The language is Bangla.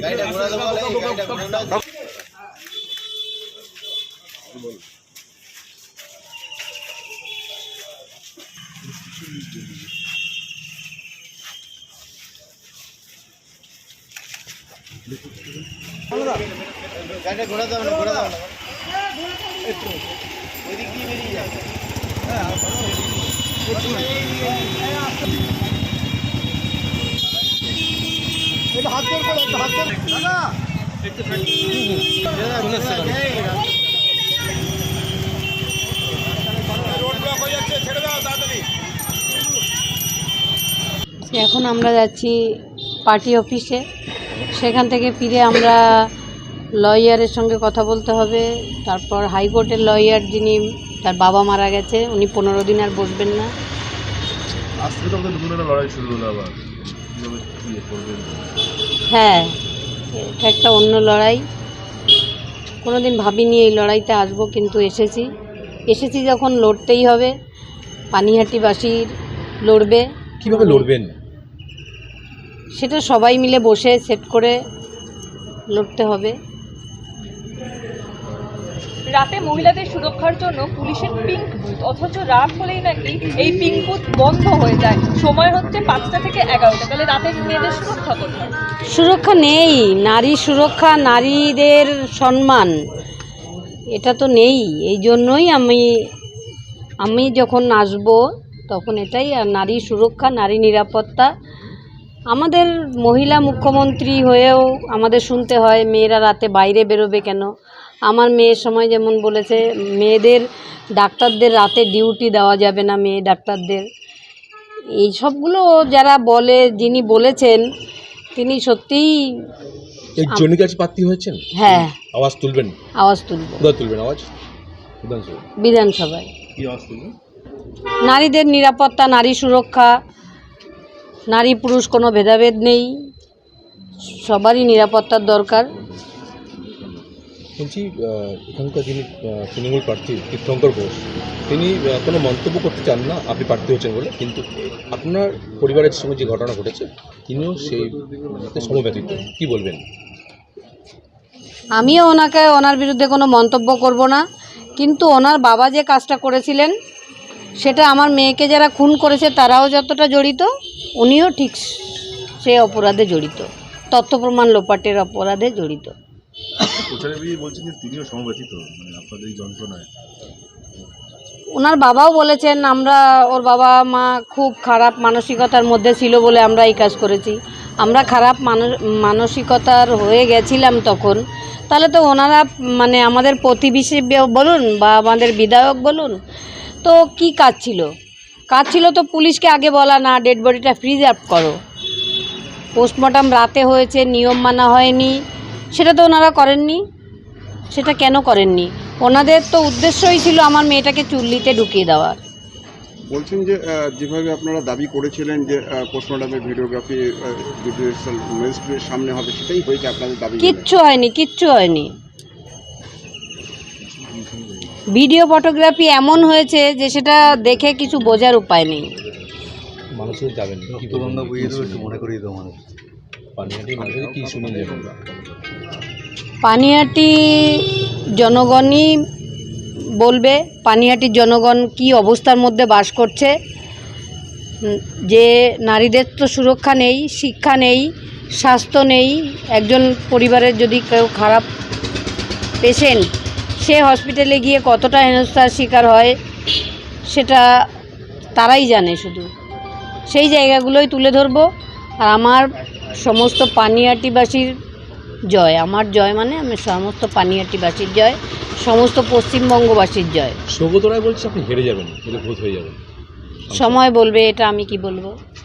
গাড়িটা ঘোরা দাও না, ঘোরা দাও না, একটু ওই দিক দিয়ে বেরিয়ে যাবে। এটা হাত ধর করে, একটা হাত ধর দাদা, একটু রোড ব্লক হয়ে যাচ্ছে, ছেড়ে দাও তাড়াতাড়ি। এখন আমরা যাচ্ছি পার্টি অফিসে, সেখান থেকে ফিরে আমরা লয়ারের সঙ্গে কথা বলতে হবে। তারপর হাইকোর্টের লয়ার, যিনি তার বাবা মারা গেছে, উনি 15 দিন আর বসবেন না। হ্যাঁ, এটা একটা অন্য লড়াই। কোনোদিন ভাবিনি এই লড়াইতে আসবো, কিন্তু এসেছি যখন লড়তেই হবে। পানিহাটিবাসীর লড়বে। কীভাবে লড়বেন সেটা সবাই মিলে বসে সেট করে লড়তে হবে। রাতে মহিলাদের সুরক্ষার জন্য পুলিশের পিঙ্ক বুথ, অথচ রাত হলেই নাকি এই পিঙ্ক বুথ বন্ধ হয়ে যায়। সময় হচ্ছে 5টা থেকে 11টা। তাহলে রাতে মেয়েদের সুরক্ষা কোথায়? সুরক্ষা নেই। নারী সুরক্ষা, নারীদের সম্মান, এটা তো নেই। এই জন্যই আমি যখন আসব তখন এটাই। আর নারী সুরক্ষা, নারী নিরাপত্তা। আমাদের মহিলা মুখ্যমন্ত্রী হয়েও আমাদের শুনতে হয় মেয়েরা রাতে বাইরে বেরোবে কেন। আমার মেয়ের সময় যেমন বলেছে, মেয়েদের ডাক্তারদের রাতে ডিউটি দেওয়া যাবে না, মেয়ে ডাক্তারদের। এই সবগুলো যারা বলে, যিনি বলেছেন তিনি সত্যিই এই জন্য কাছে প্রার্থী হয়েছেন। হ্যাঁ, আওয়াজ তুলবেন? আওয়াজ তুলব। কোথায় তুলবেন আওয়াজ? বিধানসভায়। কি আওয়াজ তুলবেন? নারীদের নিরাপত্তা, নারী সুরক্ষা, নারী পুরুষ কোনো ভেদাভেদ নেই, সবারই নিরাপত্তার দরকার। বলছি, এখানকার যিনি তৃণমূল প্রার্থী তীর্থঙ্কর ঘোষ, তিনি কোনো মন্তব্য করতে চান না আপনি প্রার্থী হচ্ছেন বলে, কিন্তু আপনার পরিবারের সঙ্গে যে ঘটনা ঘটেছে তিনিও সেই সমব্যথিত। কি বলবেন? আমিও ওনার বিরুদ্ধে কোনো মন্তব্য করব না, কিন্তু ওনার বাবা যে কাজটা করেছিলেন সেটা আমার মেয়েকে যারা খুন করেছে তারাও যতটা জড়িত, উনিও ঠিক সে অপরাধে জড়িত, তথ্য প্রমাণ লোপাটের অপরাধে জড়িত। বলছেন যে তিনিও সমব্যথিত আপনাদের এই যন্ত্রণায়। ওনার বাবাও বলেছেন, ওর বাবা মা খুব খারাপ মানসিকতার মধ্যে ছিল বলে আমরা এই কাজ করেছি। আমরা খারাপ মানসিকতার হয়ে গেছিলাম তখন, তাহলে তো ওনারা আমাদের প্রতিবেশী বলুন বা আমাদের বিধায়ক বলুন, তো কি কাজ ছিল তো পুলিশকে আগে বলা, না ডেড বডিটা প্রিজার্ভ করো। পোস্টমর্টম রাতে হয়েছে, নিয়ম মানা হয়নি, সেটা তো ওনারা করেননি। সেটা কেন করেননি? ওনাদের তো উদ্দেশ্যই ছিল আমার মেয়েটাকে চুল্লিতে ঢুকিয়ে দেওয়ার। বলছেন যে যেভাবে আপনারা দাবি করেছিলেন যে পোস্টমর্টমের ভিডিওগ্রাফি জুডিশিয়াল ম্যাজিস্ট্রেটের সামনে হবে, সেটাই হয়েছে আপনাদের দাবি? কিচ্ছু হয়নি। ভিডিও ফটোগ্রাফি এমন হয়েছে যে সেটা দেখে কিছু বোঝার উপায় নেই। মানুষের যাবেন কি মনে করিয়ে দাও মানুষ পানিহাটি মানুষের কি শুনুন যাবেন? পানিহাটি জনগণই বলবে পানিহাটির জনগণ কি অবস্থার মধ্যে বাস করছে। যে নারীদের তো সুরক্ষা নেই, শিক্ষা নেই, স্বাস্থ্য নেই। একজন পরিবারের যদি কেউ খারাপ পেশেন্ট, সে হসপিটালে গিয়ে কতটা হেনস্থার শিকার হয় সেটা তারাই জানে। শুধু সেই জায়গাগুলোই তুলে ধরবো। আর আমার সমস্ত পানিহাটিবাসীর জয়, আমার জয় মানে আমি সমস্ত পানিহাটিবাসীর জয়, সমস্ত পশ্চিমবঙ্গবাসীর জয়। সৌগত রায় বলছে আপনি হেরে যাবেন, ভোট হয়ে যাবেন। সময় বলবে, এটা আমি কি বলবো।